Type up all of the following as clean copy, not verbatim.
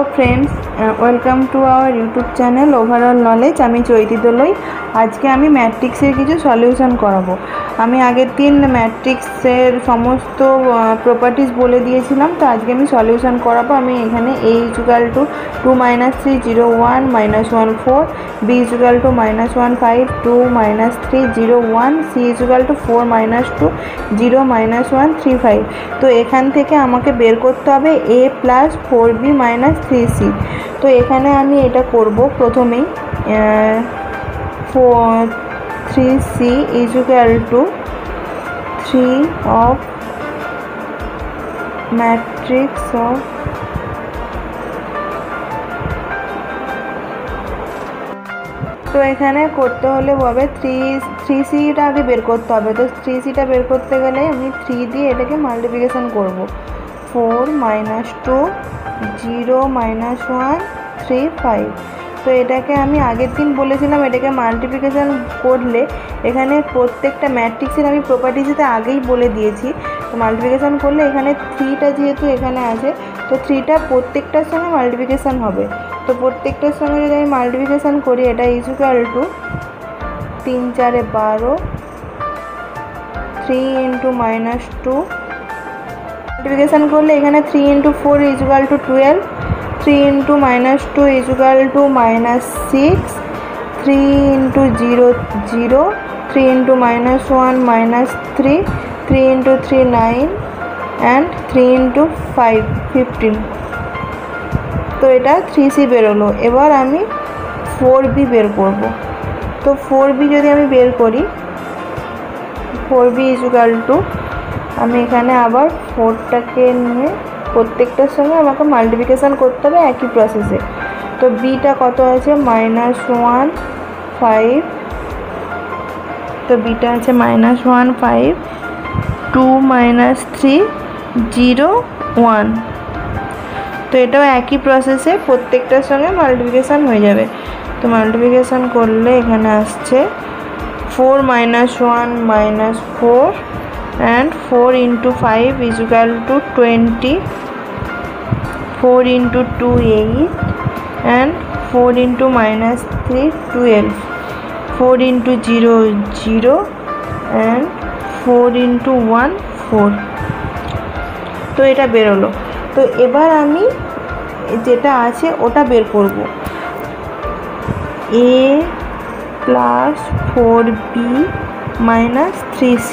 Friends welcome to our YouTube channel Overall Knowledge. आमी चैती दलई आज के आमी मैट्रिक्सर किछु सल्यूशन कराबो। आमी आगे दिन मैट्रिक्सर समस्त प्रपार्टीज बोले दिएछिलाम, तो आज के आमी सल्यूशन कराबो। आमी एखाने a equal to 2 - 3 0 1 - 1 4, b equal to -1 5 2 - 3 0 1, c equal to 4 - 2 0 -1 3 5। तो एखान थेके आमाके बेर करते होबे a प्लस 4b - 3c। तो एखाने आमी एटा करबो प्रथमेई 3c equal to 3 of matrix of तो एखाने करते होले होबे 3c टा आगे बेर करते होबे। तो 3c टा बेर करते गेले आमी 3 दिए एटाके माल्टिप्लिकेशन करब। 4 - 2 0 - 1 3 5। तो एटाके आमी आगेर दिन बोलेছিলাম एटाके माल्टिप्लिकेशन करले एखाने प्रत्येकटा मैट्रिक्सेर आमी प्रपार्टीजते आगेई बोले दिएछि। तो माल्टिप्लिकेशन करले एखाने 3 टा जेहेतु एखाने आछे तो 3 टा प्रत्येकटार संगे माल्टिप्लिकेशन होबे। तो प्रत्येकटार संगे जोदि आमी माल्टिप्लिकेशन करी एटा इक्वल टू 3 4 12 3 × -2 मल्टिप्लिकेशन करले एखाने 3 × 4 equal to 12 3 × -2 equal to -6 3 × 0 0 3 × -1 -3 3 × 3 9 and 3 × 5 15। तो এটা 3c বেরোলো। এবার আমি 4b বের করব। তো 4b যদি আমি বের করি 4b ইকুয়াল টু আমি এখানে আবার 4টাকে নিয়ে প্রত্যেকটার সঙ্গে আমাকে মাল্টিপ্লিকেশন করতে হবে একই প্রসেসে। তো bটা কত আছে -1 5। তো bটা আছে -1 5 2 - 3 0 1। তো এটাও একই প্রসেসে প্রত্যেকটার সঙ্গে মাল্টিপ্লিকেশন হয়ে যাবে। তো মাল্টিপ্লিকেশন করলে এখানে আসছে 4 - 1 - 4 and 4 × 5 equal to 20 4 × 2 8 and 4 × -3 12 4 × 0 0 and 4 × 1 4। তো এটা বেরোলো। তো এবার আমি যেটা আছে ওটা বের করব। a plus 4b minus 3c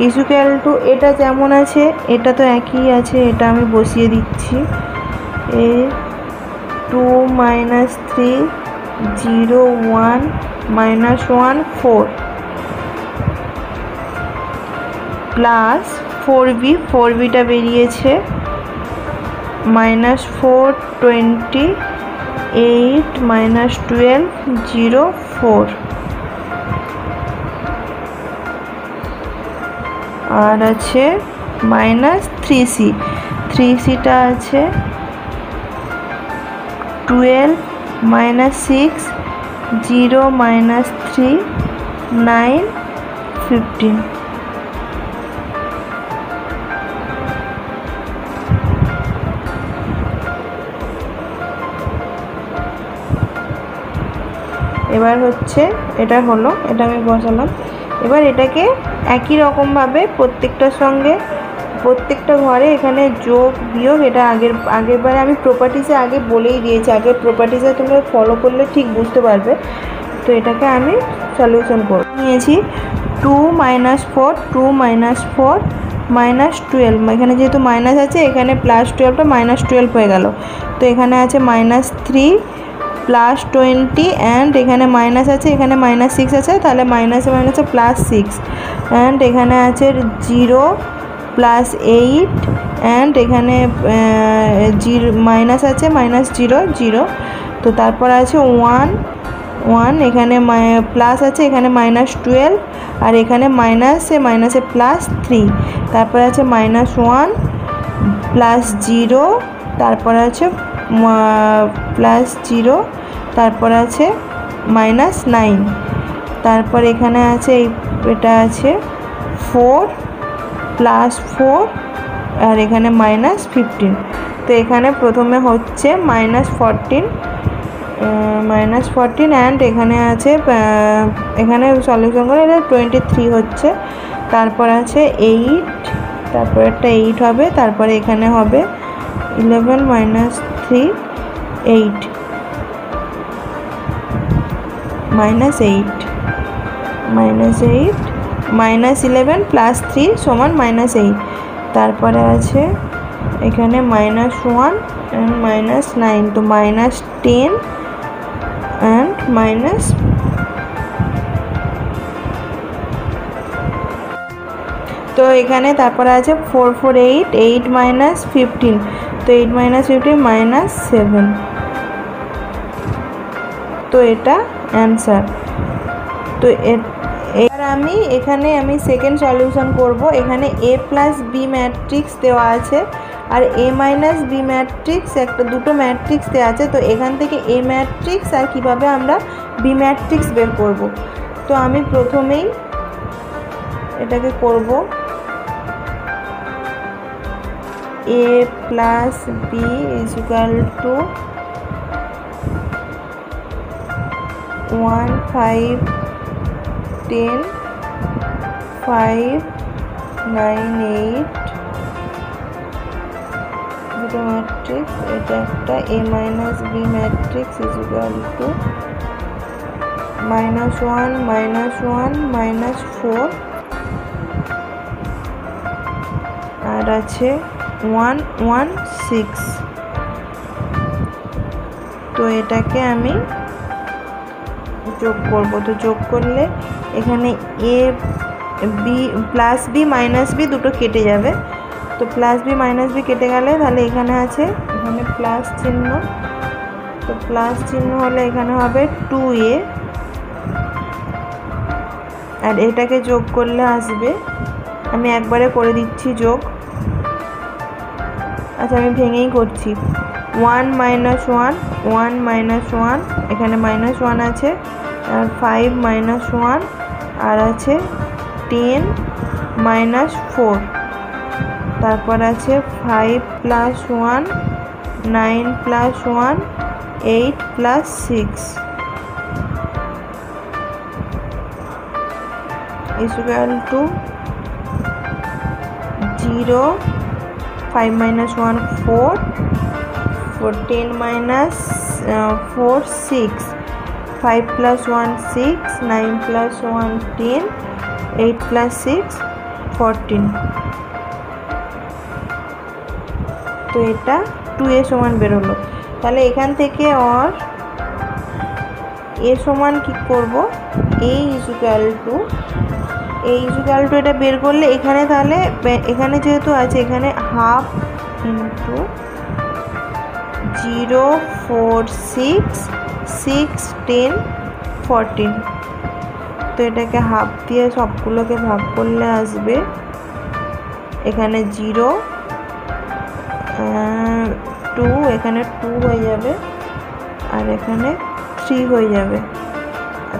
equal to এটা যেমন আছে এটা তো একই আছে, এটা আমি বসিয়ে দিচ্ছি। a 2 - 3 0 1 -1 4 প্লাস 4bটা বেরিয়েছে -4 20 8 - 12 0 4 আর আছে -3cটা আছে 12 - 6 0 - 3 9 15। এবার হচ্ছে এটা হলো, এটা আমি বসালাম। এবার এটাকে একই রকমভাবে প্রত্যেকটার সঙ্গে প্রত্যেকটা ঘরে এখানে যোগ বিয়োগ এটা আগেরবারে আমি প্রপার্টিসে আগে বলেই দিয়েছি। আগের প্রপার্টিসে তোমরা ফলো করলে ঠিক বুঝতে পারবে। তো এটাকে আমি সলিউশন করে নিয়েছি। 2 - 4 2 - 4 -12 এখানে যেহেতু মাইনাস আছে এখানে +12টা -12 হয়ে গেল। তো এখানে আছে -3 প্লাস 20 অ্যান্ড এখানে মাইনাস আছে এখানে -6 আছে, তাহলে মাইনাসে মাইনাসে +6 অ্যান্ড এখানে আছে 0 +8 অ্যান্ড এখানে মাইনাস আছে -0 0। তো তারপর আছে 1 1 এখানে প্লাস আছে এখানে -12 আর এখানে মাইনাসে +3। তারপর আছে -1 +0 তারপর আছে +0 তারপর আছে -9 তারপর এখানে আছে এটা আছে 4 +4 আর এখানে -15। তো এখানে প্রথমে হচ্ছে -14 অ্যান্ড এখানে আছে এখানে সলিউশন করে এটা 23 হচ্ছে, তারপর আছে 8, তারপর একটা 8 হবে, তারপরে এখানে হবে 11 - 3 8 -8 -11 + 3 = -8, তারপরে আছে এখানে -1 and -9, তো -10 and তো এখানে তারপরে আছে 4 4 8 8 - 15, তো 8 - 15 -7, তো এটা অ্যান্সার। তো এবার আমি সেকেন্ড সলিউশন করব। এখানে a + b ম্যাট্রিক্স দেওয়া আছে আর a - b ম্যাট্রিক্স দুটো ম্যাট্রিক্স দেওয়া আছে। তো এখান থেকে a ম্যাট্রিক্স আর কিভাবে আমরা b ম্যাট্রিক্স বের করব, তো আমি প্রথমেই এটাকে করব a + b = 1 5 10 5 9 8 দুটো ম্যাট্রিক্স, এটা একটা a - b ম্যাট্রিক্স = -1 -1 -4 আর আছে 1 1 6। তো এটাকে আমি যোগ করব। তো যোগ করলে এখানে a b + b - b দুটো কেটে যাবে। তো +b - b কেটে গেলে তাহলে এখানে আছে এখানে প্লাস চিহ্ন, তো প্লাস চিহ্ন হলে এখানে হবে 2a আর এটাকে যোগ করলে আসবে, আমি একবারে করে দিচ্ছি যোগ, আচ্ছা আমি ভেঙেই করছি, 1 - 1 1 - 1 এখানে -1 আছে আর 5 - 1 আর আছে 10 - 4, তারপর আছে 5 + 1 9 + 1 8 + 6 = 0 5 - 1 4 10 - 4 6 5 + 1 6 9 + 1 10 8 + 6 14, তো এটা 2a সমান বেরোলো। তাহলে এখান থেকে আর a সমান কি করব, a = এটা বের করলে এখানে তাহলে এখানে যেহেতু আছে এখানে ½ × 0 4 6 6 10 14, তো এটাকে হাফ দিয়ে সবগুলোকে ভাগ করলে আসবে এখানে 0 2 এখানে 2 হয়ে যাবে আর এখানে 3 হয়ে যাবে,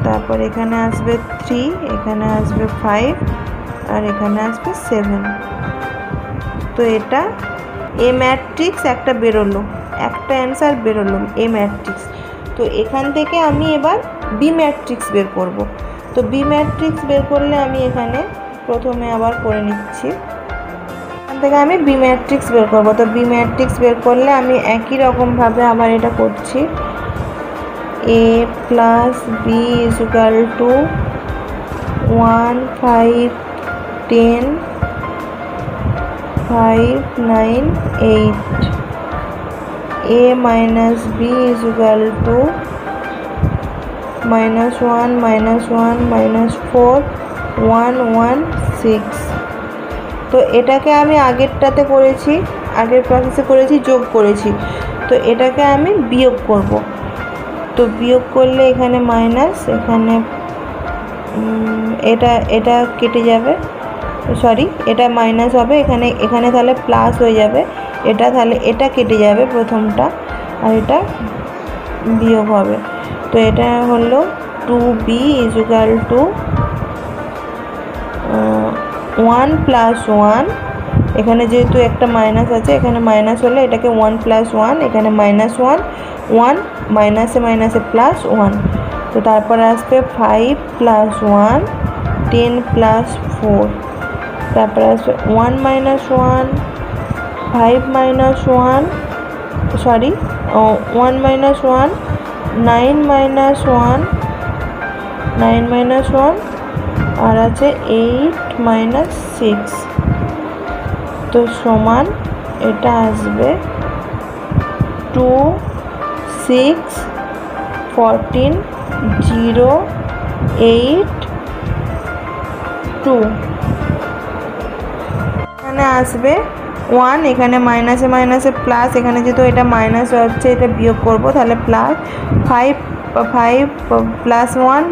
তারপর এখানে আসবে 3, এখানে আসবে 5 আর এখানে আসবে 7। তো এটা এ ম্যাট্রিক্স একটা বেরোলো, একটা অ্যান্সার বেরোলো এ ম্যাট্রিক্স। তো এখান থেকে আমি এবার বি ম্যাট্রিক্স বের করব। তো বি ম্যাট্রিক্স বের করলে আমি এখানে প্রথমে আবার করে নিচ্ছি, এখান থেকে আমি বি ম্যাট্রিক্স বের করব। তো বি ম্যাট্রিক্স বের করলে আমি একই রকমভাবে আবার এটা করছি, a + b = 1 5 10 5 9 8 a - b = -1 -1 -4 1 1 6। তো এটাকে আমি আগেরটাতে করেছি, আগের প্রসেসে করেছি, যোগ করেছি। তো এটাকে আমি বিয়োগ করব। তো বিয়োগ করলে এখানে মাইনাস, এখানে এটা কেটে যাবে, সরি এটা মাইনাস হবে, এখানে তাহলে প্লাস হয়ে যাবে, এটা তাহলে এটা কেটে যাবে প্রথমটা আর এটা বিয়োগ হবে। তো এটা হলো 2b = 1 + 1 এখানে যেহেতু একটা মাইনাস আছে, এখানে মাইনাস হলে এটাকে 1 + 1, এখানে -1 1 মাইনাসে মাইনাসে +1। তো তারপরে আসবে 5 + 1 10 + 4, তারপরে আসবে 1 - 1 5 - 1 1 - 1 9 - 1 9 - 1 আর আছে 8 - 6। তো সমান এটা আসবে 2 6 14 0 8 2। এখানে আসবে 1, এখানে মাইনাসে মাইনাসে প্লাস, এখানে যেহেতু এটা মাইনাস হচ্ছে এটা বিয়োগ করবো, তাহলে প্লাস 5 + 1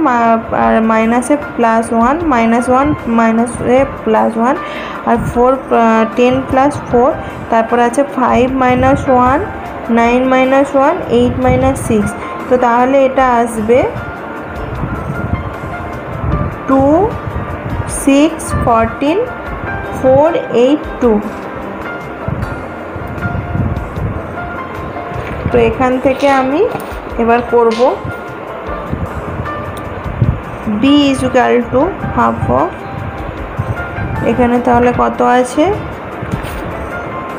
আর মাইনাসে +1 -1 মাইনাসে +1 আর 4 10 + 4, তারপর আছে 5 - 1 9 - 1 8 - 6। তো তাহলে এটা আসবে 2 6 14 4 8 2। তো এখান থেকে আমি এবার করব b = হাফ অফ, এখানে তাহলে কত আছে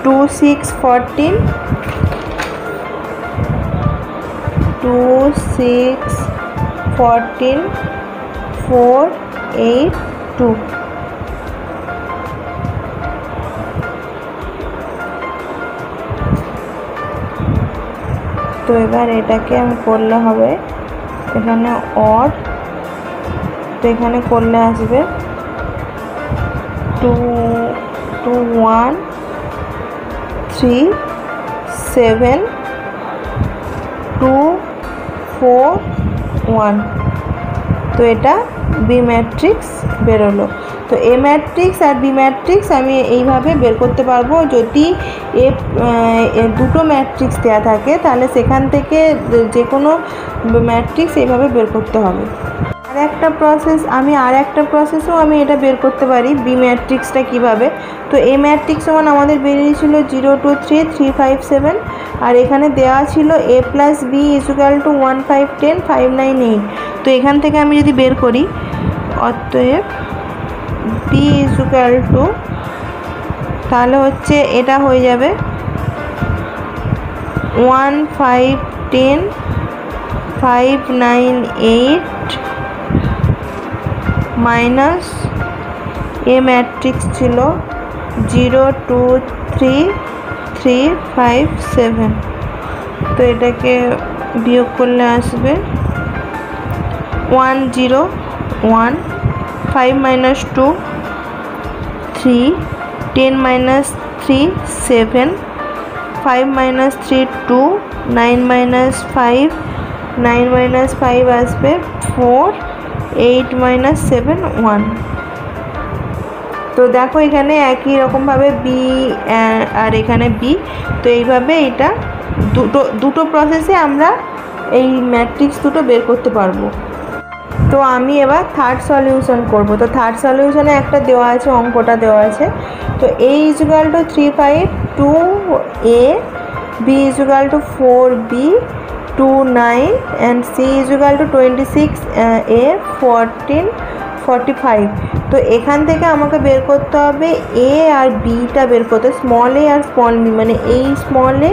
2 6 14 2 6 14 4 8 2। তো এবার এটাকে আমি করলে হবে এখানে অড, তো এখানে করলে আসবে 2 2 1 3 7 2 4 1। তো এটা বি ম্যাট্রিক্স বেরোলো। তো এ ম্যাট্রিক্স আর বি ম্যাট্রিক্স আমি এইভাবে বের করতে পারবো। যদি দুটো ম্যাট্রিক্স দেওয়া থাকে তাহলে সেখান থেকে যে কোনো ম্যাট্রিক্স এইভাবে বের করতে হবে। আর একটা প্রসেসও আমি এটা বের করতে পারি বি ম্যাট্রিক্সটা কীভাবে। তো এ ম্যাট্রিক্স সমান আমাদের বেরিয়েছিল 0 2 3 3 5 7, আর এখানে দেওয়া ছিল a + b = 1 5 10 5 9 8। তো এখান থেকে আমি যদি বের করি, অতএব b = তাহলে হচ্ছে এটা হয়ে যাবে 1 5 10 5 9 8 মাইনাস এ ম্যাট্রিক্স ছিল 0 2 3 3 5 7। তো এটাকে বিয়োগ করলে আসবে 1 0 1 5 - 2 3 10 - 3 7 5 - 3 2 9 - 5 9 - 5 আসবে 4 8 - 7 1। তো দেখো এখানে একই রকমভাবে বি আর এখানে বি। তো এইভাবে এটা দুটো প্রসেসে আমরা এই ম্যাট্রিক্স দুটো বের করতে পারবো। তো আমি এবার থার্ড সলিউশন করব। তো থার্ড সলিউশনে একটা দেওয়া আছে, অঙ্কটা দেওয়া আছে। তো a = 3 5 2a, b = 4b 2 9 and c = 26a 14 45। তো এখান থেকে আমাকে বের করতে হবে a আর bটা বের করতে, স্মল a আর স্মল b, মানে এই স্মল a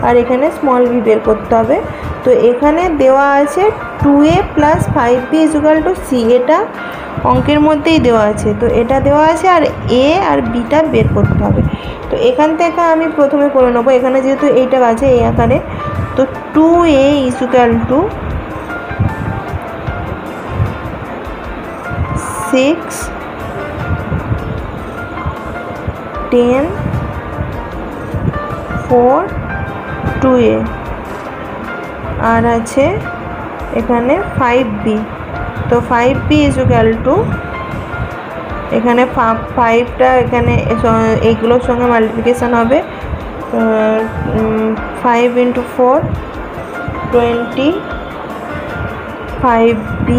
আর এখানে স্মল b বের করতে হবে। তো এখানে দেওয়া আছে 2a + 5b = c, এটা অঙ্কের মধ্যেই দেওয়া আছে। তো এটা দেওয়া আছে আর a আর bটা বের করতে হবে। তো এখান থেকে আমি প্রথমে করে নেবো, এখানে যেহেতু এইটা আছে এই আকারে। তো 2a = 6 10 4 2a আর আছে এখানে 5b। তো 5b = এখানে 5টা এখানে এইগুলোর সঙ্গে মাল্টিপ্লিকেশান হবে, 5 × 4 20 5b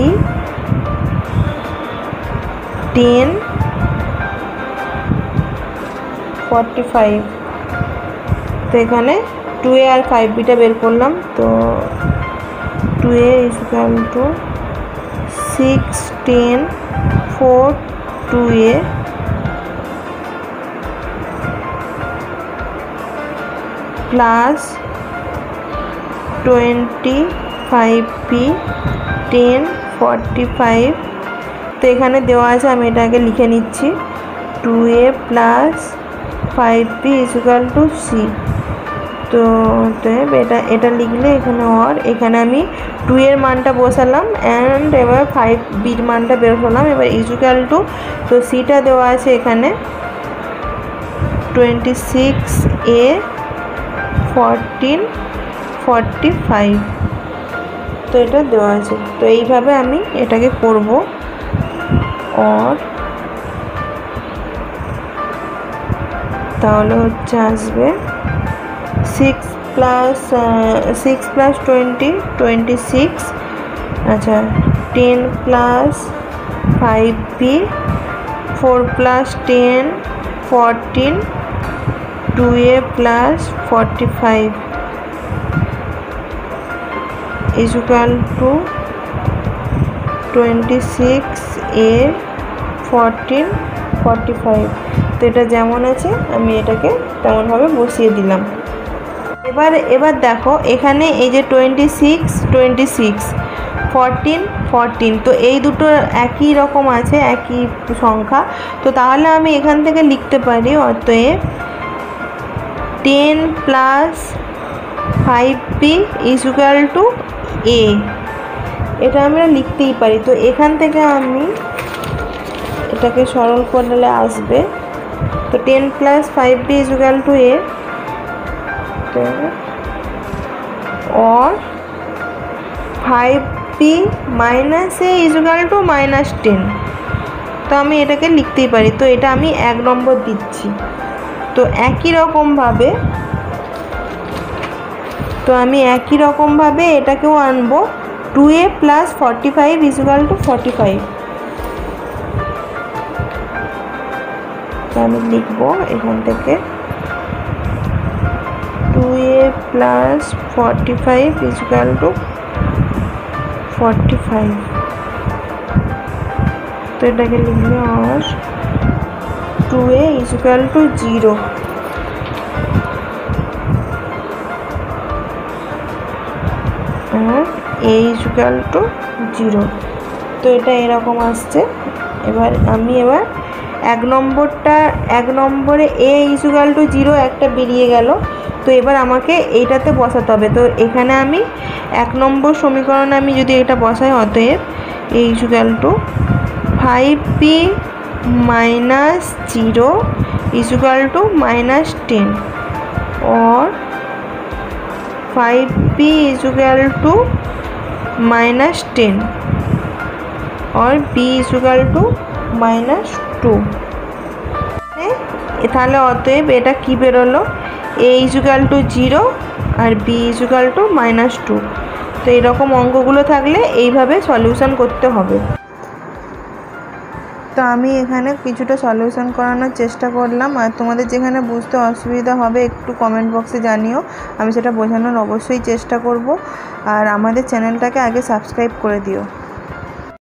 10 45। তো এখানে 2a আর 5bটা বের করলাম। তো 2a equal two 6 10 4 2a plus 25b 10 45। তো এখানে দেওয়া আছে, আমি এটাকে লিখে নিচ্ছি 2a plus 5b equal to c। তো এটা লিখলে এখানে এখানে আমি 2 এর মানটা বসালাম অ্যান্ড এবার 5bর মানটা বের করলাম। এবার ইকুয়াল টু, তো সিটা দেওয়া আছে এখানে 26a 14 45। তো এটা দেওয়া আছে। তো এইভাবে আমি এটাকে করব। তাহলে হচ্ছে আসবে 6 প্লাস 20 26, আচ্ছা 10 plus 5b 4 plus 10 14 2a plus 45 equal to 26a 14 45। তো এটা যেমন আছে আমি এটাকে তেমনভাবে বসিয়ে দিলাম। এবার দেখো এখানে এই যে 26 26 14 14, তো এই দুটো একই রকম আছে, একই সংখ্যা। তো তাহলে আমি এখান থেকে লিখতে পারি অতএব 10 plus 5b equal to a। এটা আমরা লিখতেই পারি। তো এখান থেকে আমি এটাকে সরল করলে আসবে, তো 10 plus 5b equal to a और 5b minus a equal two -10। তো আমি এটাকে লিখতেই পারি। তো এটা আমি 1 নম্বর দিচ্ছি। তো একই রকমভাবে এটাকেও আনবো 2a প্লাস 45 ইকুয়াল টু 45। তো আমি লিখবো এখান থেকে 2a প্লাস 45 ইকুয়াল টু 45। তো এটাকে লিখবে আর 2a ইকুয়াল টু 0 আর a ইকুয়াল টু 0। তো এটা এরকম আসছে। এবার 1 নম্বরে a ইকুয়াল টু 0 একটা বেরিয়ে গেল। তো এবার আমাকে এইটাতে বসাতে হবে। তো এখানে আমি 1 নম্বর সমীকরণে আমি যদি এটা বসাই, অতএব a equal two 5b minus 0 equal to -10 और 5b इक्वल टू -10 और b इक्वल टू -2। তাহলে অতএব এটা কি বেরোলো, a ইকুয়াল টু 0 আর b ইকুয়াল টু -2। তো এরকম অঙ্কগুলো থাকলে এইভাবে সলিউশন করতে হবে। তো আমি এখানে কিছুটা সলিউশন করানোর চেষ্টা করলাম, আর তোমাদের যেখানে বুঝতে অসুবিধা হবে একটু কমেন্ট বক্সে জানিও, আমি সেটা বোঝানোর অবশ্যই চেষ্টা করব। আর আমাদের চ্যানেলটাকে আগে সাবস্ক্রাইব করে দিও।